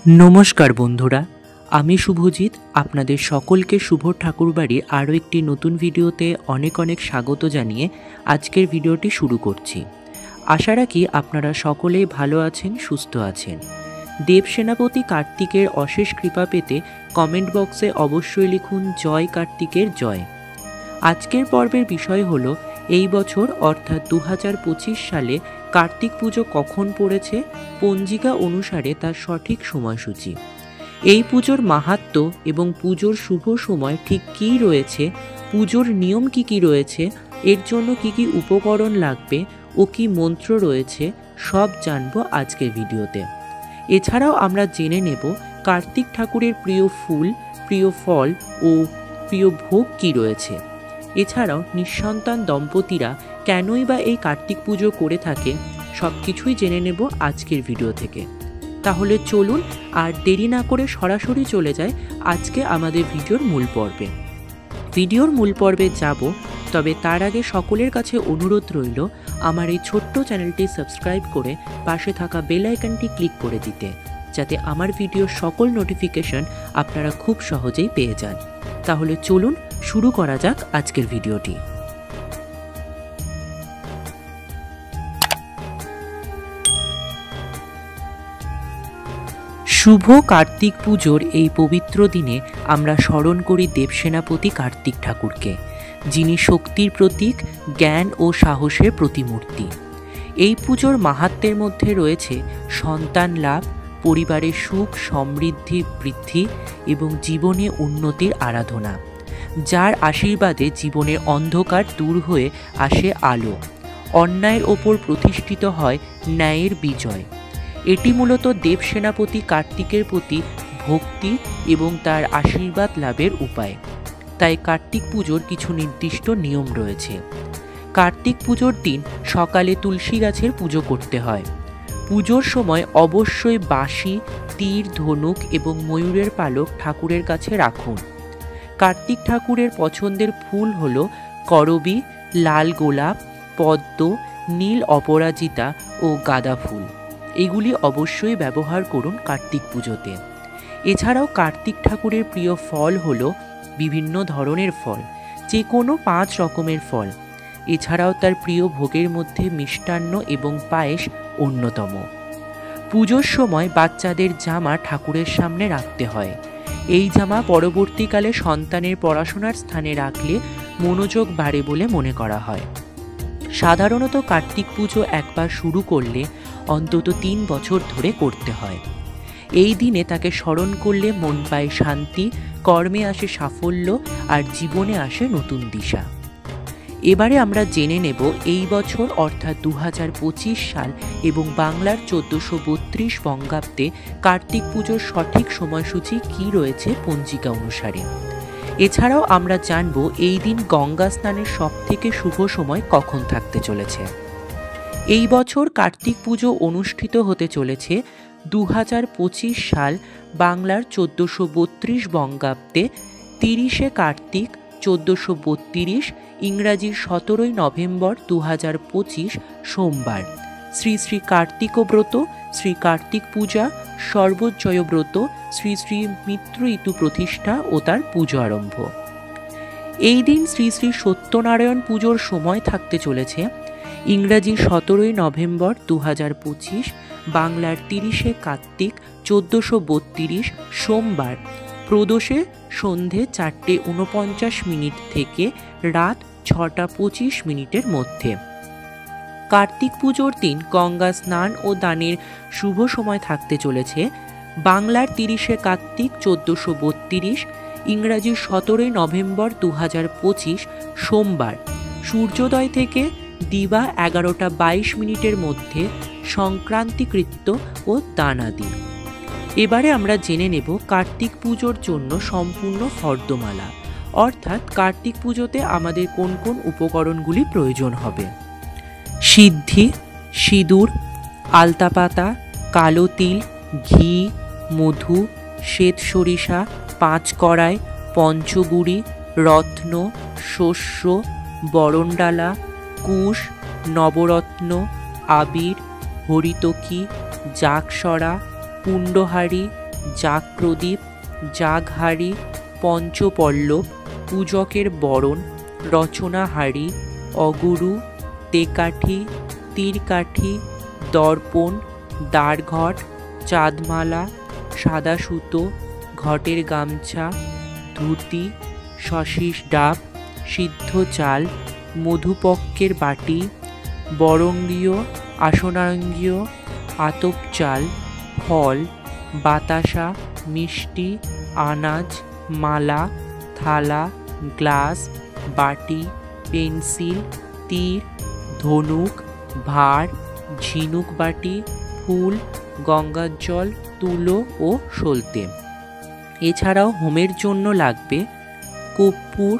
नमस्कार बंधुरा आमी शुभजित आपनादेर सकलके शुभ ठाकुरबाड़ीर आरो एकटी नतून भिडियोते अनेक अनेक स्वागत जानिए आजकेर भिडियोटी शुरू करछि। आशा राखी आपनारा सकलेई भालो आछेन सुस्थ आछेन। देव सेनापति कार्तिकेर अशेष कृपा पेते कमेंट बक्से अवश्यई लिखुन जय कार्तिकेर जय। आजकेर पर्वेर विषय हलो এই বছর অর্থাৎ 2025 সালে কার্তিক পুজো কখন পড়েছে, পঞ্জিকা অনুসারে তার সঠিক সময়সূচি, এই পুজোর মাহাত্ম্য এবং পুজোর শুভ সময় ঠিক কী রয়েছে, পুজোর নিয়ম কি কি রয়েছে, এর জন্য কি কি উপকরণ লাগবে ও কি মন্ত্র রয়েছে সব জানবো আজকের ভিডিওতে। এছাড়াও আমরা জেনে নেব কার্তিক ঠাকুরের প্রিয় ফুল, প্রিয় ফল ও প্রিয় ভোগ কি রয়েছে। এছাড়াও নিঃসন্তান দম্পতিরা কেনই বা এই কার্তিক পুজো করে থাকে সবকিছুই জেনে নেব আজকের ভিডিও থেকে। তাহলে চলুন আর দেরি না করে সরাসরি চলে যায় আজকে আমাদের ভিডিওর মূল পর্বে। ভিডিওর মূল পর্বে যাব, তবে তার আগে সকলের কাছে অনুরোধ রইল আমার এই ছোট্ট চ্যানেলটি সাবস্ক্রাইব করে পাশে থাকা বেল আইকনটি ক্লিক করে দিতে, যাতে আমার ভিডিওর সকল নোটিফিকেশন আপনারা খুব সহজেই পেয়ে যান। তাহলে চলুন শুরু করা যাক আজকের ভিডিওটি। শুভ কার্তিক পুজোর এই পবিত্র দিনে আমরা স্মরণ করি দেবসেনাপতি কার্তিক ঠাকুরকে, যিনি শক্তির প্রতীক, জ্ঞান ও সাহসের প্রতিমূর্তি। এই পুজোর মাহাত্ম্যের মধ্যে রয়েছে সন্তান লাভ, পরিবারের সুখ সমৃদ্ধি বৃদ্ধি এবং জীবনে উন্নতির আরাধনা, যার আশীর্বাদে জীবনের অন্ধকার দূর হয়ে আসে আলো, অন্যায়ের ওপর প্রতিষ্ঠিত হয় ন্যায়ের বিজয়। এটি মূলত দেবসেনাপতি কার্তিকের প্রতি ভক্তি এবং তার আশীর্বাদ লাভের উপায়। তাই কার্তিক পুজোর কিছু নির্দিষ্ট নিয়ম রয়েছে। কার্তিক পুজোর দিন সকালে তুলসী গাছের পুজো করতে হয়। পুজোর সময় অবশ্যই বাঁশি, তীর, ধনুক এবং ময়ূরের পালক ঠাকুরের কাছে রাখুন। কার্তিক ঠাকুরের পছন্দের ফুল হল করবী, লাল গোলাপ, পদ্ম, নীল অপরাজিতা ও গাঁদা ফুল। এগুলি অবশ্যই ব্যবহার করুন কার্তিক পুজোতে। এছাড়াও কার্তিক ঠাকুরের প্রিয় ফল হল বিভিন্ন ধরনের ফল, যে কোনো 5 রকমের ফল। এছাড়াও তার প্রিয় ভোগের মধ্যে মিষ্টান্ন এবং পায়েস অন্যতম। পুজোর সময় বাচ্চাদের জামা ঠাকুরের সামনে রাখতে হয়। এই জামা পরবর্তীকালে সন্তানের পড়াশোনার স্থানে রাখলে মনোযোগ বাড়ে বলে মনে করা হয়। সাধারণত কার্তিক পুজো একবার শুরু করলে অন্তত 3 বছর ধরে করতে হয়। এই দিনে তাকে স্মরণ করলে মন পায় শান্তি, কর্মে আসে সাফল্য আর জীবনে আসে নতুন দিশা। এবারে আমরা জেনে নেব এই বছর অর্থাৎ 2025 সাল এবং বাংলার 1432 বঙ্গাব্দে কার্তিক পুজোর সঠিক সময়সূচি কী রয়েছে পঞ্জিকা অনুসারে। এছাড়াও আমরা জানব এই দিন গঙ্গা স্নানের সবথেকে শুভ সময় কখন থাকতে চলেছে। এই বছর কার্তিক পুজো অনুষ্ঠিত হতে চলেছে 2025 সাল বাংলার 1432 বঙ্গাব্দে 30শে কার্তিক 1432, ইংরাজির 17ই নভেম্বর 2025 সোমবার। শ্রী শ্রী কার্তিক ব্রত, শ্রী কার্তিক পূজা, সর্বজয় ব্রত, শ্রী শ্রী মিত্র ঋতু প্রতিষ্ঠা ও তার পুজো আরম্ভ। এই দিন শ্রী শ্রী সত্যনারায়ণ পুজোর সময় থাকতে চলেছে ইংরাজির 17ই নভেম্বর 2025, বাংলার 30শে কার্তিক 1432 সোমবার প্রদোষে সন্ধে 4:49 থেকে রাত 6:25 মধ্যে। কার্তিক পুজোর দিন গঙ্গা স্নান ও দানের শুভ সময় থাকতে চলেছে বাংলার 30শে কার্তিক 1432, ইংরাজির 17ই নভেম্বর 2025 সোমবার সূর্যোদয় থেকে দিবা 11:22 মধ্যে সংক্রান্তিকৃত্য ও দানাদি। এবারে আমরা জেনে নেব কার্তিক পুজোর জন্য সম্পূর্ণ ফর্দমালা, অর্থাৎ কার্তিক পুজোতে আমাদের কোন কোন উপকরণগুলি প্রয়োজন হবে। সিদ্ধি, সিঁদুর, আলতাপাতা, কালো তিল, ঘি, মধু, শ্বেত সরিষা, 5 কড়াই, পঞ্চগুড়ি, রত্ন, শস্য, বরণডালা, কুশ, নবরত্ন, আবির, হরিতকি, জাকসরা, কুণ্ডহারি, যাগ প্রদীপ, যাগহাড়ি, পঞ্চপল্লব, পূজকের বরণ, রচনাহাড়ি, অগুরু, তেকাঠি, তীরকাঠি, দর্পণ, দ্বারঘট, চাঁদমালা, সাদা সুতো, ঘটের গামছা, ধুতি, শশীষ ডাব, সিদ্ধ চাল, মধুপক্ষের বাটি, বরঙ্গীয়, আসনাঙ্গীয়, আতপ চাল, ফল, বাতাসা, মিষ্টি, আনাজ, মালা, থালা, গ্লাস, বাটি, পেন্সিল, তীর, ধনুক, ভাঁড়, ঝিনুক বাটি, ফুল, গঙ্গার জল, তুলো ও সলতে। এছাড়াও হোমের জন্য লাগবে কর্পূর,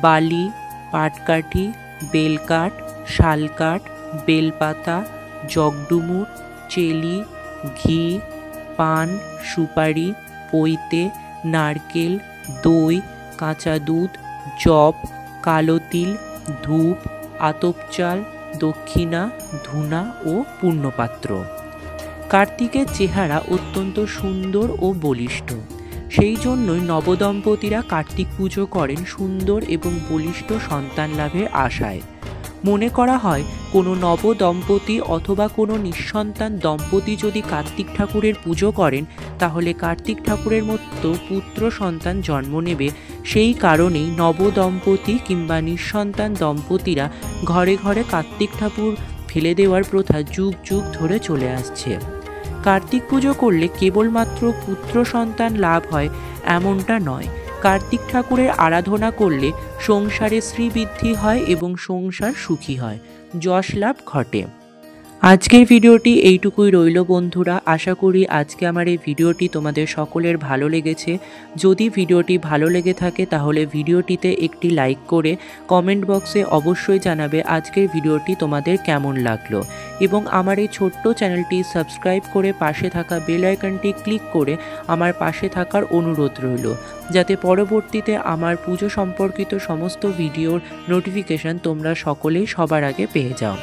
বালি, পাটকাঠি, বেলকাঠ, শালকাঠ, বেলপাতা, জগডুমুর, চেলি, ঘি, পান, সুপারি, পৈতে, নারকেল, দই, কাঁচা দুধ, জব, কালো তিল, ধূপ, আতপ চাল, দক্ষিণা, ধূনা ও পূর্ণপাত্র। কার্তিকের চেহারা অত্যন্ত সুন্দর ও বলিষ্ঠ, সেই জন্যই নবদম্পতিরা কার্তিক পুজো করেন সুন্দর এবং বলিষ্ঠ সন্তান লাভের আশায়। মনে করা হয় কোনো নবদম্পতি অথবা কোনো নিঃসন্তান দম্পতি যদি কার্তিক ঠাকুরের পুজো করেন তাহলে কার্তিক ঠাকুরের মতো পুত্র সন্তান জন্ম নেবে। সেই কারণেই নবদম্পতি কিংবা নিঃসন্তান দম্পতিরা ঘরে ঘরে কার্তিক ঠাকুর ফেলে দেওয়ার প্রথা যুগ যুগ ধরে চলে আসছে। কার্তিক পুজো করলে কেবলমাত্র পুত্র সন্তান লাভ হয় এমনটা নয়, কার্তিক ঠাকুরের আরাধনা করলে সংসারে শ্রীবৃদ্ধি হয় এবং সংসার সুখী হয়, যশ লাভ ঘটে। আজকের ভিডিওটি এইটুকুই রইল বন্ধুরা। আশা করি আজকে আমার এই ভিডিওটি তোমাদের সকলের ভালো লেগেছে। যদি ভিডিওটি ভালো লেগে থাকে তাহলে ভিডিওটিতে একটি লাইক করে কমেন্ট বক্সে অবশ্যই জানাবে আজকের ভিডিওটি তোমাদের কেমন লাগলো, এবং আমার এই ছোট্ট চ্যানেলটি সাবস্ক্রাইব করে পাশে থাকা বেল আইকনটি ক্লিক করে আমার পাশে থাকার অনুরোধ রইল, যাতে পরবর্তীতে আমার পুজো সম্পর্কিত সমস্ত ভিডিওর নোটিফিকেশন তোমরা সকলেই সবার আগে পেয়ে যাও।